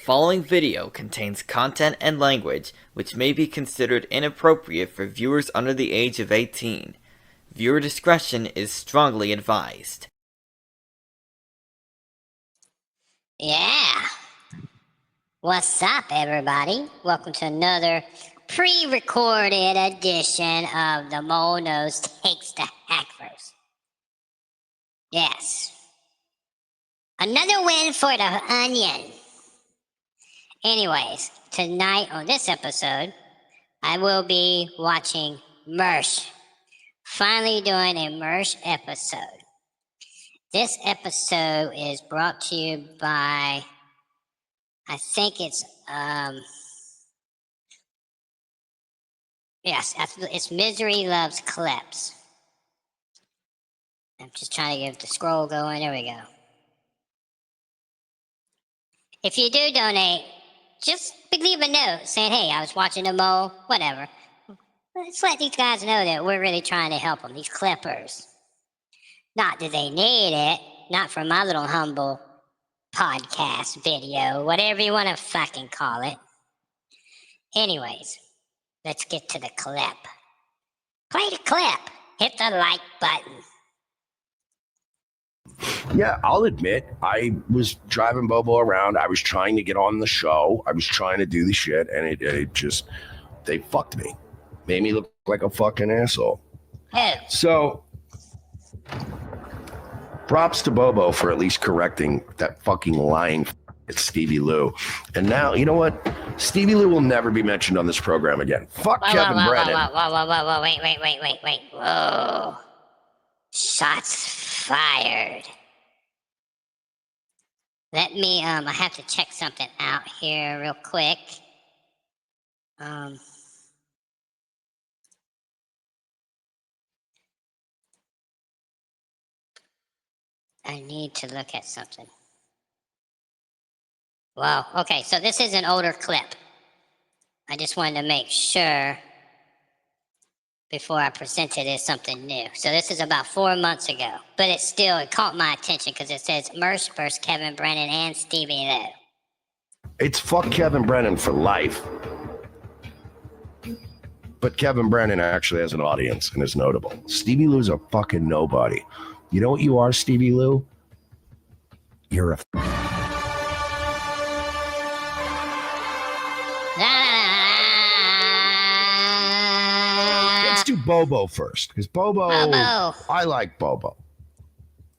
following video contains content and language which may be considered inappropriate for viewers under the age of 18. Viewer discretion is strongly advised. Yeah. What's up, everybody? Welcome to another pre-recorded edition of the Monos Takes the Hackverse. Yes. Another win for the Onion. Anyways, tonight on this episode, I will be watching MERSH. Finally doing a MERSH episode. This episode is brought to you by, I think it's, it's Misery Loves Clips. I'm just trying to get the scroll going. There we go. If you do donate, just leave a note saying, hey, I was watching the Mo, whatever. Let's let these guys know that we're really trying to help them, these clippers. Not that they need it, not for my little humble podcast video, whatever you want to fucking call it. Anyways, let's get to the clip. Play the clip. Hit the like button. Yeah, I'll admit, I was driving Bobo around. I was trying to get on the show. I was trying to do the shit, and it just, they fucked me. Made me look like a fucking asshole. Hey. So, props to Bobo for at least correcting that fucking lying it's Stevie Lou. And now, you know what? Stevie Lou will never be mentioned on this program again. Fuck Kevin Brennan. Whoa, wait. Whoa. Shots fired. Let me, I have to check something out here real quick. I need to look at something. Wow, okay, so this is an older clip. I just wanted to make sure before I presented it something new. So this is about 4 months ago, but it caught my attention because it says MERSH versus Kevin Brennan and Stevie Lou. It's fuck Kevin Brennan for life. But Kevin Brennan actually has an audience and is notable. Stevie Lou's a fucking nobody. You know what you are, Stevie Lou? You're a... Let's do Bobo first, because Bobo, I like Bobo.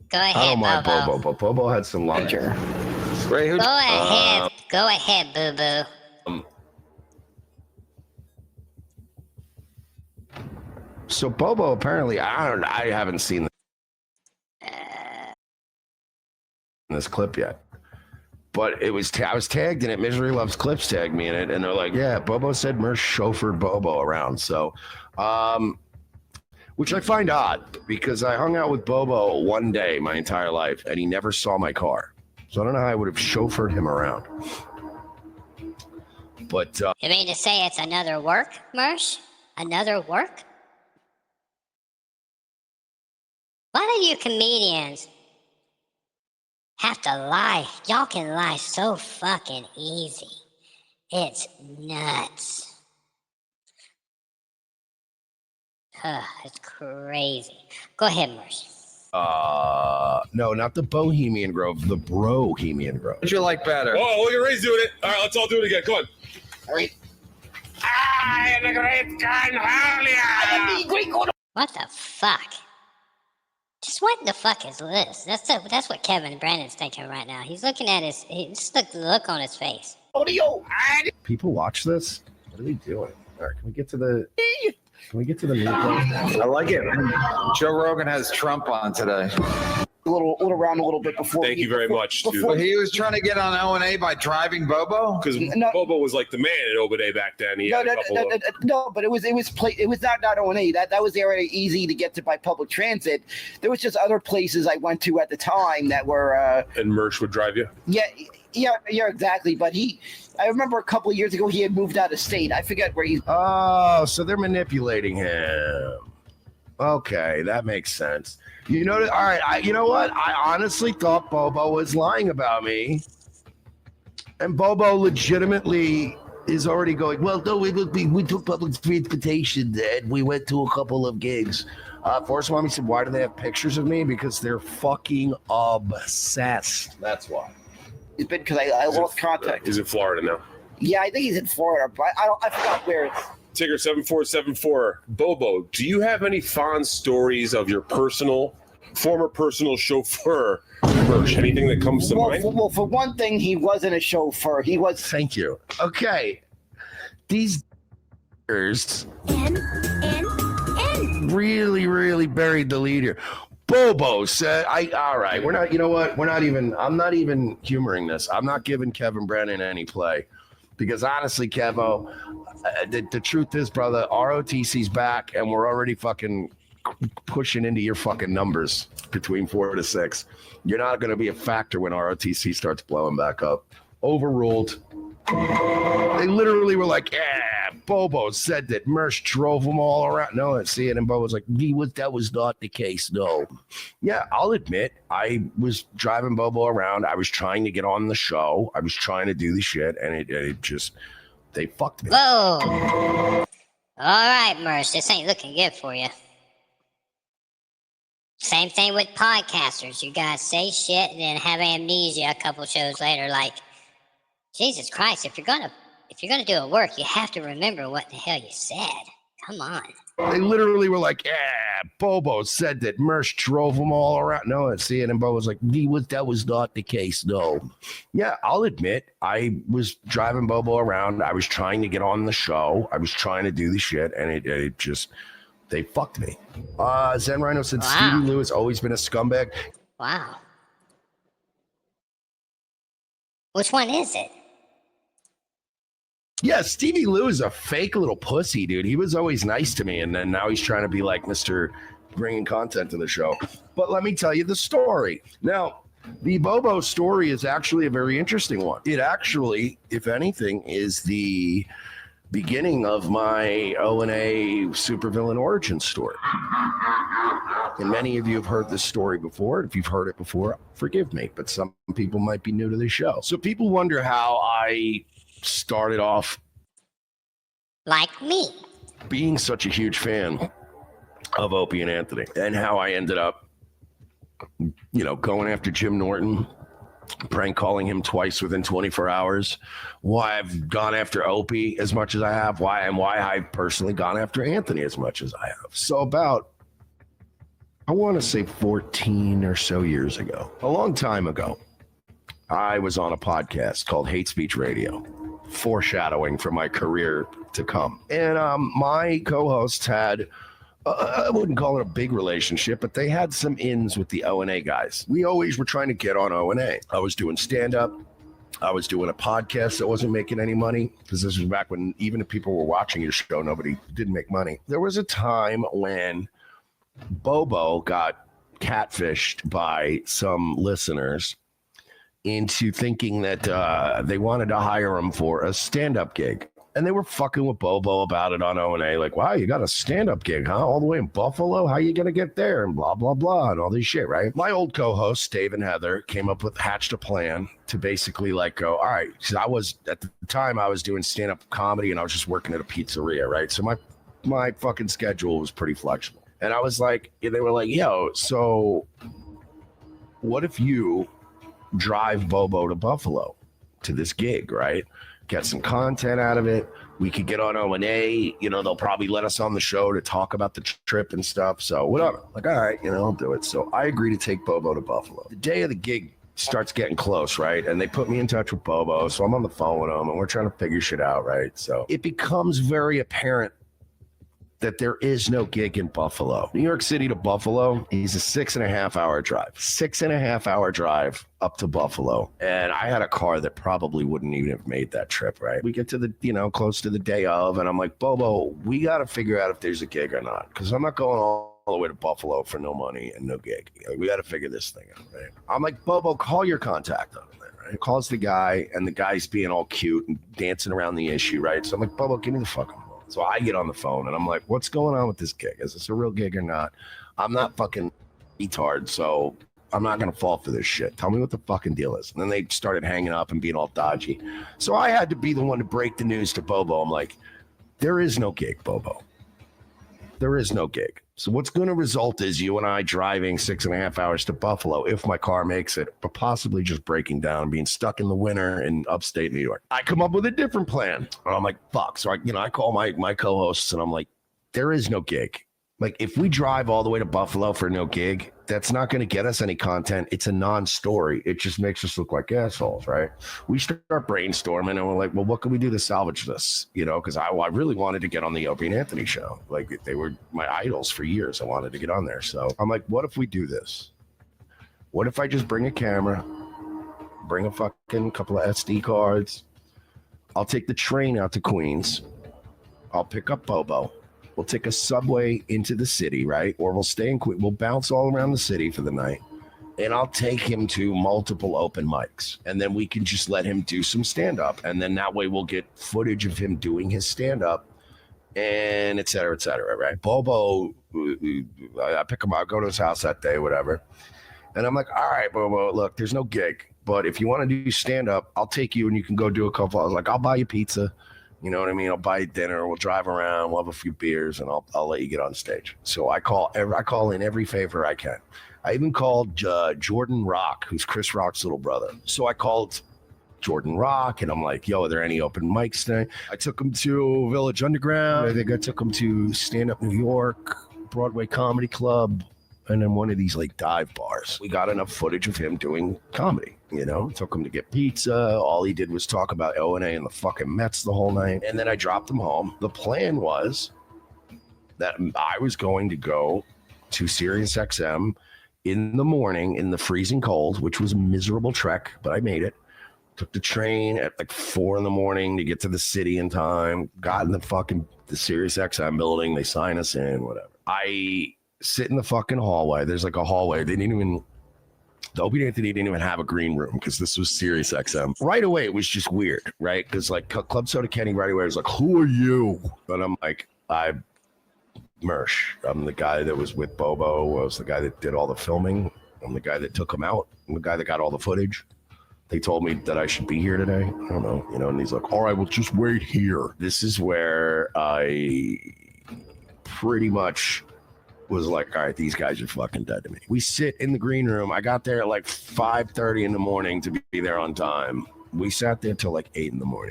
Go ahead, I don't mind Bobo, but Bobo had some luck. Go ahead, boo-boo. So Bobo apparently, I haven't seen this clip yet, but it was I was tagged in it. Misery Loves Clips tagged me in it, and they're like, yeah, Bobo said MERSH chauffeured Bobo around. So, which I find odd because I hung out with Bobo one day my entire life, and he never saw my car. So I don't know how I would have chauffeured him around. But you mean to say it's another work, MERSH? Another work? Why do you comedians have to lie? Y'all can lie so fucking easy. It's nuts. It's crazy. Go ahead, MERSH. no, not the Bohemian Grove, the Brohemian Grove. What you like better? Oh, look at Ray's doing it. All right, let's all do it again. Come on. All right. I am the great Cornholia. What the fuck? Just what the fuck is this? That's what Kevin Brennan's thinking right now. He's looking at just look the look on his face. People watch this? What are they doing? All right, can we get to the meat? I like it. Joe Rogan has Trump on today. A little around a little bit before. Thank you very much, dude. Well, he was trying to get on O&A by driving Bobo? Because Bobo was like the man at Obade back then. He had no, but it was not O&A. That was already easy to get to by public transit. There was just other places I went to at the time that were. And MERSH would drive you. Yeah, exactly. But I remember a couple of years ago he had moved out of state. I forget where he's. Oh, so they're manipulating him. Okay, that makes sense. You know, all right. You know what? I honestly thought Bobo was lying about me. And Bobo legitimately is already going, well, no, we took public transportation and we went to a couple of gigs. Forrest Mommy said, why do they have pictures of me? Because they're fucking obsessed. That's why. It's been because I lost contact. He's in Florida now. Yeah, I think he's in Florida, but I forgot where it's. Tigger 7474. Bobo, do you have any fond stories of your former personal chauffeur, Mersh? Anything that comes to mind? Well, for one thing, he wasn't a chauffeur. He was. Thank you. Okay. These really, really buried the lead here. Bobo said, all right, we're not, you know what? I'm not even humoring this. I'm not giving Kevin Brennan any play because honestly, Kevo, the truth is, brother, ROTC's back and we're already fucking pushing into your fucking numbers between 4 to 6. You're not going to be a factor when ROTC starts blowing back up. Overruled. They literally were like, yeah, Bobo said that Mersh drove them all around. No, I see it. And Bobo's like, that was not the case. No. Yeah, I'll admit I was driving Bobo around. I was trying to get on the show. I was trying to do the shit. And it just, they fucked me. Whoa. All right, Mersh, this ain't looking good for you. Same thing with podcasters. You guys say shit and then have amnesia a couple shows later. Like, Jesus Christ, if you're gonna do a work, you have to remember what the hell you said. Come on. They literally were like, yeah, Bobo said that Mersh drove them all around. No, I see it. And Bobo's like, that was not the case. No. Yeah, I'll admit I was driving Bobo around. I was trying to get on the show. I was trying to do the shit. And it just, they fucked me. Zen Rhino said, wow. Stevie Lou has always been a scumbag. Wow. Which one is it? Yeah, Stevie Lou is a fake little pussy, dude. He was always nice to me, and then now he's trying to be like Mr. bringing content to the show. But let me tell you the story. Now, the Bobo story is actually a very interesting one. It actually, if anything, is the beginning of my O&A supervillain origin story. And many of you have heard this story before. If you've heard it before, forgive me, but some people might be new to the show. So people wonder how I started off like me being such a huge fan of Opie and Anthony, and how I ended up, going after Jim Norton, prank calling him twice within 24 hours, why I've gone after Opie as much as I have, why I've personally gone after Anthony as much as I have. So about, I want to say 14 or so years ago, a long time ago, I was on a podcast called Hate Speech Radio, foreshadowing for my career to come. And my co-hosts had, I wouldn't call it a big relationship, but they had some ins with the O&A guys. We always were trying to get on O&A. I was doing stand-up. I was doing a podcast that wasn't making any money, because this was back when even if people were watching your show, nobody didn't make money. There was a time when Bobo got catfished by some listeners into thinking that they wanted to hire him for a stand-up gig. And they were fucking with Bobo about it on O&A, like, wow, you got a stand-up gig, huh? All the way in Buffalo? How you going to get there? And blah, blah, blah, and all this shit, right? My old co-hosts, Dave and Heather, hatched a plan to basically go, all right, because at the time, I was doing stand-up comedy and I was just working at a pizzeria, right? So my fucking schedule was pretty flexible. And I was like, they were like, yo, so what if you drive Bobo to Buffalo to this gig, right? Get some content out of it. We could get on O&A. They'll probably let us on the show to talk about the trip and stuff. So whatever. Like, all right, I'll do it. So I agree to take Bobo to Buffalo. The day of the gig starts getting close, right? And they put me in touch with Bobo. So I'm on the phone with him and we're trying to figure shit out, right? So it becomes very apparent that there is no gig in Buffalo. New York City to Buffalo is a 6.5 hour drive. 6.5 hour drive up to Buffalo. And I had a car that probably wouldn't even have made that trip, right? We get to the, close to the day of, and I'm like, Bobo, we got to figure out if there's a gig or not. Because I'm not going all the way to Buffalo for no money and no gig. We got to figure this thing out, right? I'm like, Bobo, call your contact on there, right? Calls the guy, and the guy's being all cute and dancing around the issue, right? So I'm like, Bobo, give me the fucking. So I get on the phone and I'm like, what's going on with this gig? Is this a real gig or not? I'm not fucking retard. So I'm not going to fall for this shit. Tell me what the fucking deal is. And then they started hanging up and being all dodgy. So I had to be the one to break the news to Bobo. I'm like, there is no gig, Bobo. There is no gig. So what's going to result is you and I driving 6.5 hours to Buffalo, if my car makes it, but possibly just breaking down, being stuck in the winter in upstate New York. I come up with a different plan. And I'm like, fuck. So I call my co-hosts and I'm like, there is no gig. Like, if we drive all the way to Buffalo for no gig, that's not going to get us any content. It's a non-story. It just makes us look like assholes, right? We start brainstorming, and we're like, well, what can we do to salvage this? You know, because I really wanted to get on the Opie and Anthony show. Like, they were my idols for years. I wanted to get on there. So I'm like, what if we do this? What if I just bring a camera, bring a fucking couple of SD cards? I'll take the train out to Queens. I'll pick up Bobo. We'll take a subway into the city, right? Or we'll stay in Queens. We'll bounce all around the city for the night. And I'll take him to multiple open mics. And then we can just let him do some stand-up. And then that way we'll get footage of him doing his stand-up and et cetera, right? Bobo, I pick him up, I go to his house that day, whatever. And I'm like, all right, Bobo, look, there's no gig. But if you want to do stand-up, I'll take you and you can go do a couple. I was like, I'll buy you pizza. You know what I mean? I'll buy you dinner. We'll drive around. We'll have a few beers, and I'll let you get on stage. So I call in every favor I can. I even called Jordan Rock, who's Chris Rock's little brother. So I called Jordan Rock, and I'm like, yo, are there any open mics today? I took him to Village Underground. I think I took him to Stand Up New York, Broadway Comedy Club, and then one of these like dive bars. We got enough footage of him doing comedy. You know, took him to get pizza. All he did was talk about O&A and the fucking Mets the whole night. And then I dropped him home. The plan was that I was going to go to Sirius XM in the morning in the freezing cold, which was a miserable trek, but I made it. Took the train at like 4 a.m. to get to the city in time. Got in the Sirius XM building. They sign us in, whatever. I sit in the fucking hallway. There's like a hallway. The Opie and Anthony didn't even have a green room because this was Sirius XM. Right away, it was just weird, right? Because like Club Soda Kenny right away was like, who are you? And I'm like, I'm MERSH. I'm the guy that was with Bobo. I was the guy that did all the filming. I'm the guy that took him out. I'm the guy that got all the footage. They told me that I should be here today. I don't know, and he's like, all right, well, just wait here. This is where I pretty much was like, all right, these guys are fucking dead to me. We sit in the green room. I got there at like 5:30 in the morning to be there on time. We sat there till like 8 a.m,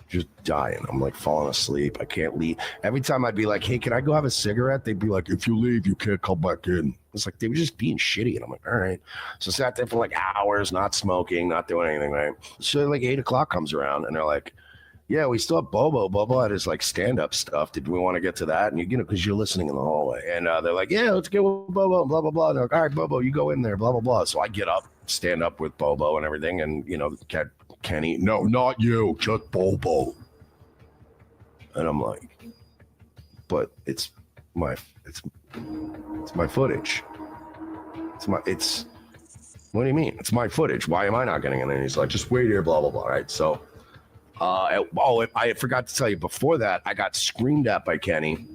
just dying. I'm like falling asleep. I can't leave. Every time I'd be like, hey, can I go have a cigarette? They'd be like, if you leave, you can't come back in. It's like they were just being shitty. And I'm like, all right. So I sat there for like hours, not smoking, not doing anything, right? So like 8 o'clock comes around and they're like, yeah, we still have Bobo. Bobo had his like stand-up stuff. Did we want to get to that? And because you're listening in the hallway. And they're like, yeah, let's get with Bobo, blah, blah, blah. And they're like, all right, Bobo, you go in there, blah, blah, blah. So I get up, stand up with Bobo and everything. And, Kenny, no, not you, just Bobo. And I'm like, but it's my footage. What do you mean? It's my footage. Why am I not getting in? And he's like, just wait here, blah, blah, blah. Right. So, I forgot to tell you before that, I got screamed at by Kenny.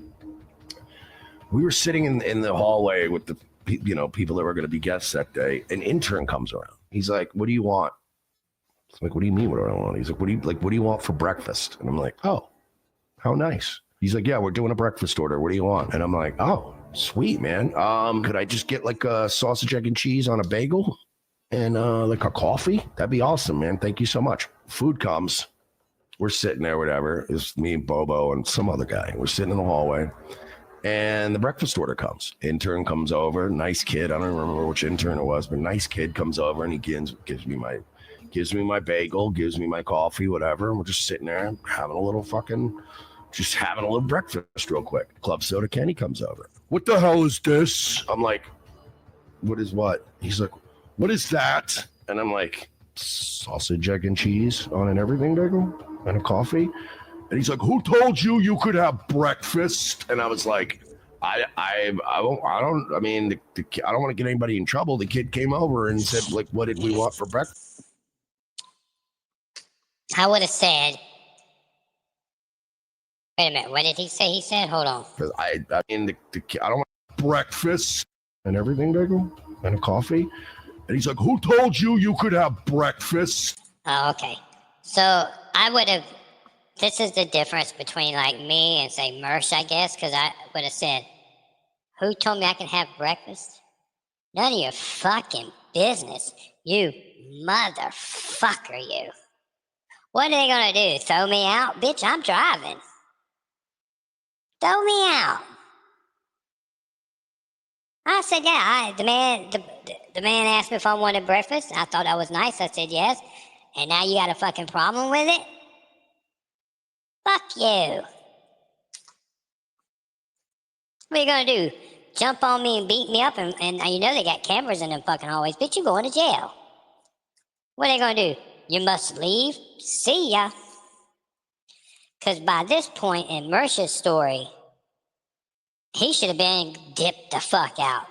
We were sitting in the hallway with the people that were going to be guests that day. An intern comes around. He's like, what do you want? I'm like, what do you mean? What do I want? He's like, what do you want for breakfast? And I'm like, oh, how nice. He's like, yeah, we're doing a breakfast order. What do you want? And I'm like, oh, sweet, man. Could I just get like a sausage, egg, and cheese on a bagel and like a coffee? That'd be awesome, man. Thank you so much. Food comes. We're sitting there, whatever. It's me and Bobo and some other guy. We're sitting in the hallway, and the breakfast order comes. Intern comes over, nice kid. I don't remember which intern it was, but nice kid comes over and he gives me my bagel, gives me my coffee, whatever. And we're just sitting there having a little breakfast real quick. Club Soda Kenny comes over. What the hell is this? I'm like, what is what? He's like, what is that? And I'm like, sausage, egg, and cheese on an everything bagel and a coffee. And he's like, who told you you could have breakfast? And I was like, I don't want to get anybody in trouble. The kid came over and said, like, what did we want for breakfast? I would have said, wait a minute, what did he say? He said, hold on. I don't want breakfast and everything bagel and a coffee. And he's like, who told you you could have breakfast? Oh, okay. So I would have. This is the difference between like me and say MERSH, I guess, because I would have said, "Who told me I can have breakfast? None of your fucking business, you motherfucker, you. What are they gonna do? Throw me out, bitch? I'm driving. Throw me out." I said, "Yeah." The man asked me if I wanted breakfast. I thought that was nice. I said yes. And now you got a fucking problem with it? Fuck you. What are you gonna do? Jump on me and beat me up and you know they got cameras in them fucking hallways. Bitch, you going to jail. What are they gonna do? You must leave? See ya. Because by this point in MERSH's story, he should have been dipped the fuck out.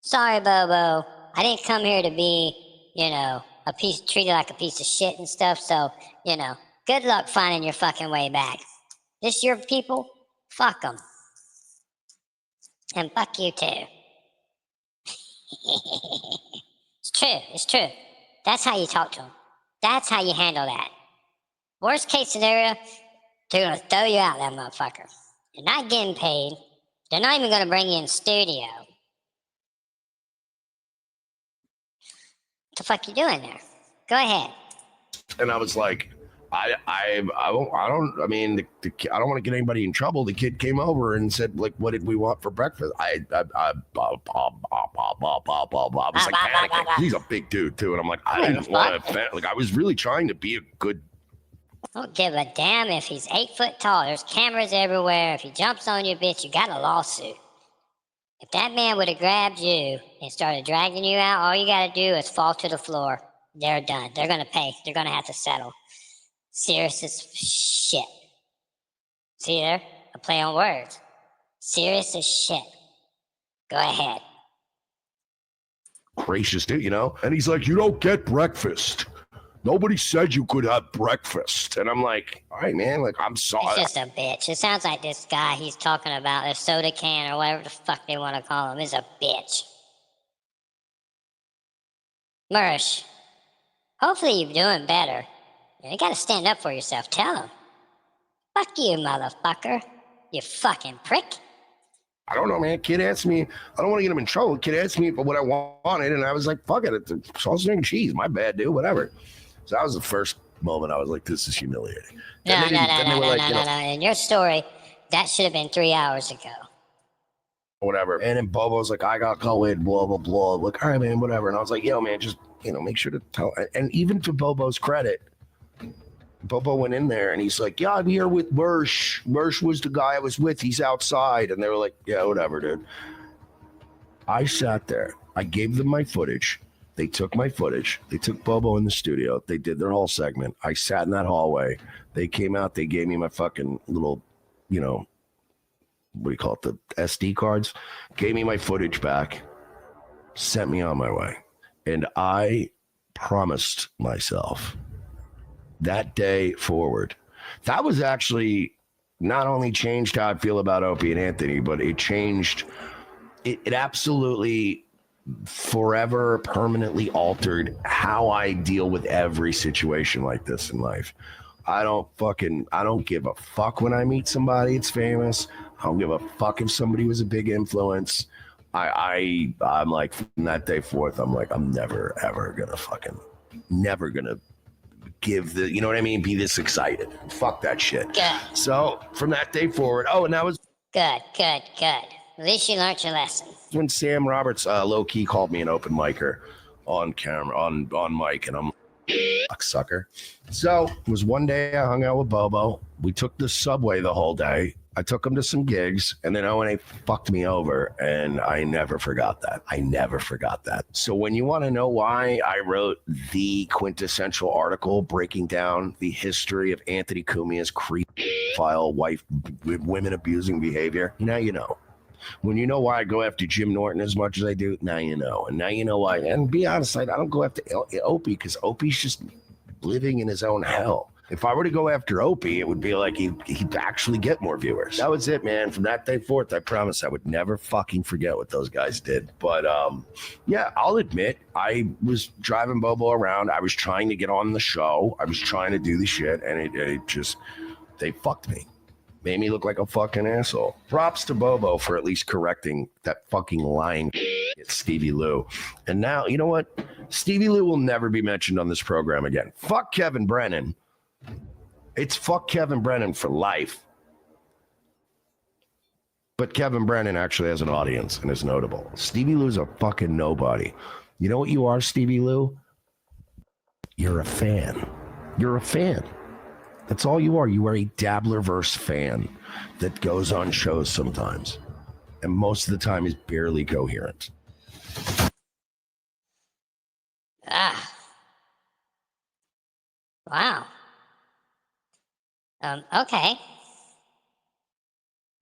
Sorry, Bobo. I didn't come here to be, treated like a piece of shit and stuff. So, good luck finding your fucking way back. This your people? Fuck them. And fuck you too. It's true. It's true. That's how you talk to them. That's how you handle that. Worst case scenario, they're going to throw you out, that motherfucker. You're not getting paid. They're not even going to bring you in studio. What the fuck you doing there? Go ahead. And I was like, I don't want to get anybody in trouble. The kid came over and said, like, what did we want for breakfast? I was like panicking. He's a big dude too, and I'm like, I didn't want to. Like, I was really trying to be a good. I don't give a damn if he's 8 foot tall. There's cameras everywhere. If he jumps on you, bitch, you got a lawsuit. If that man would have grabbed you and started dragging you out, all you got to do is fall to the floor. They're done. They're going to pay. They're going to have to settle. Serious as shit. See there? A play on words. Serious as shit. Go ahead. Gracious dude, And he's like, you don't get breakfast. Nobody said you could have breakfast. And I'm like, all right, man, like, I'm sorry. It's just a bitch. It sounds like this guy he's talking about, the soda can or whatever the fuck they want to call him, is a bitch. MERSH, hopefully you're doing better. You gotta stand up for yourself. Tell him. Fuck you, motherfucker. You fucking prick. I don't know, man. Kid asked me, I don't want to get him in trouble. Kid asked me for what I wanted, and I was like, fuck it. It's sausage and cheese. My bad, dude. Whatever. So that was the first moment I was like, this is humiliating. No. In your story, that should have been 3 hours ago. Whatever. And then Bobo's like, I got COVID, blah, blah, blah. Like, all right, man, whatever. And I was like, yo, man, just, make sure to tell. And even to Bobo's credit, Bobo went in there and he's like, yeah, I'm here with MERSH. MERSH was the guy I was with. He's outside. And they were like, yeah, whatever, dude. I sat there. I gave them my footage. They took my footage. They took Bobo in the studio. They did their whole segment. I sat in that hallway. They came out. They gave me my fucking little, what do you call it? The SD cards. Gave me my footage back. Sent me on my way. And I promised myself that day forward. That was actually not only changed how I feel about Opie and Anthony, but it changed. It absolutely forever permanently altered how I deal with every situation like this in life. I don't give a fuck when I meet somebody it's famous. I don't give a fuck if somebody was a big influence. I'm like, from that day forth, I'm like, I'm never gonna give the, be this excited. Fuck that shit. Good. So from that day forward, and that was good. At least you learned your lesson. When Sam Roberts low key called me an open micer on camera, on mic, and I'm fuck sucker. So it was one day I hung out with Bobo. We took the subway the whole day. I took him to some gigs, and then O&A fucked me over, and I never forgot that. So when you want to know why I wrote the quintessential article breaking down the history of Anthony Cumia's creep file wife women abusing behavior, now you know. When you know why I go after Jim Norton as much as I do, now you know. And now you know why. And be honest, I don't go after Opie because Opie's just living in his own hell. If I were to go after Opie, it would be like he'd actually get more viewers. That was it, man. From that day forth, I promise I would never fucking forget what those guys did. But yeah, I'll admit, I was driving Bobo around. I was trying to get on the show. I was trying to do the shit, and it just, they fucked me. Made me look like a fucking asshole. Props to Bobo for at least correcting that fucking lying Stevie Lou. And now, you know what? Stevie Lou will never be mentioned on this program again. Fuck Kevin Brennan. It's fuck Kevin Brennan for life. But Kevin Brennan actually has an audience and is notable. Stevie Lou's a fucking nobody. You know what you are, Stevie Lou? You're a fan. You're a fan. That's all you are. You are a Dabblerverse fan that goes on shows sometimes. And most of the time is barely coherent. Ah. Wow. Okay.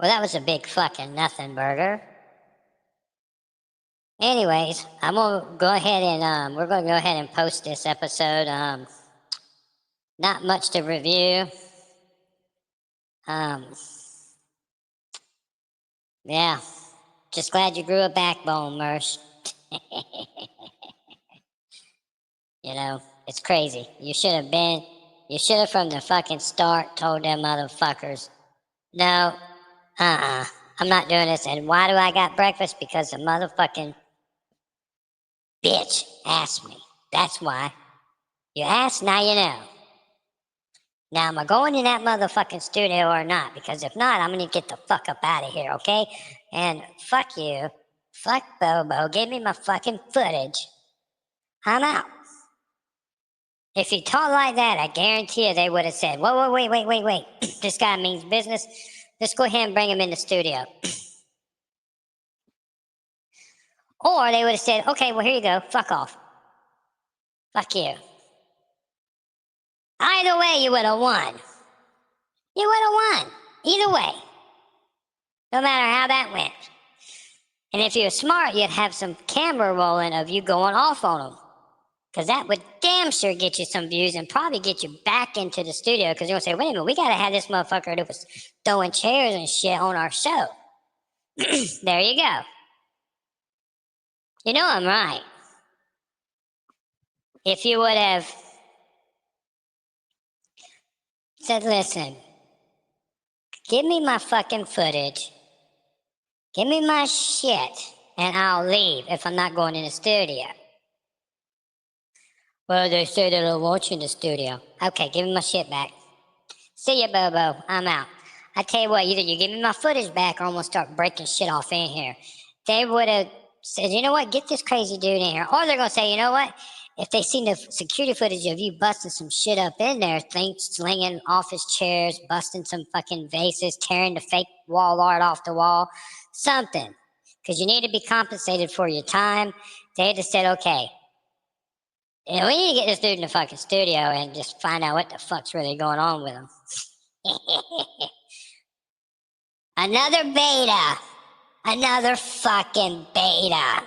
Well, that was a big fucking nothing burger. Anyways, I'm gonna go ahead and we're gonna go ahead and post this episode. Not much to review. Yeah. Just glad you grew a backbone, Mersh. You know, it's crazy. You should have from the fucking start told them motherfuckers, no, I'm not doing this. And why do I got breakfast? Because the motherfucking bitch asked me. That's why. You asked, now you know. Now, am I going in that motherfucking studio or not? Because if not, I'm gonna get the fuck up out of here, okay? And fuck you. Fuck Bobo. Give me my fucking footage. I'm out. If he talked like that, I guarantee you they would have said, whoa, wait. This guy means business. Let's go ahead and bring him in the studio. Or they would have said, okay, well, here you go. Fuck off. Fuck you. Either way, you would have won. You would have won. Either way. No matter how that went. And if you were smart, you'd have some camera rolling of you going off on them. Because that would damn sure get you some views and probably get you back into the studio. Because you're going to say, wait a minute, we got to have this motherfucker that was throwing chairs and shit on our show. There you go. You know I'm right. If you would have said, listen, give me my fucking footage, give me my shit, and I'll leave if I'm not going in the studio. Well, they say they don't want you in the studio. Okay, give me my shit back. See ya, Bobo. I'm out. I tell you what, either you give me my footage back or I'm gonna start breaking shit off in here. They would have said, you know what, get this crazy dude in here. Or they're gonna say, you know what, if they seen the security footage of you busting some shit up in there, slinging office chairs, busting some fucking vases, tearing the fake wall art off the wall, something. Because you need to be compensated for your time. They just said, okay, and we need to get this dude in the fucking studio and just find out what the fuck's really going on with him. Another beta. Another fucking beta.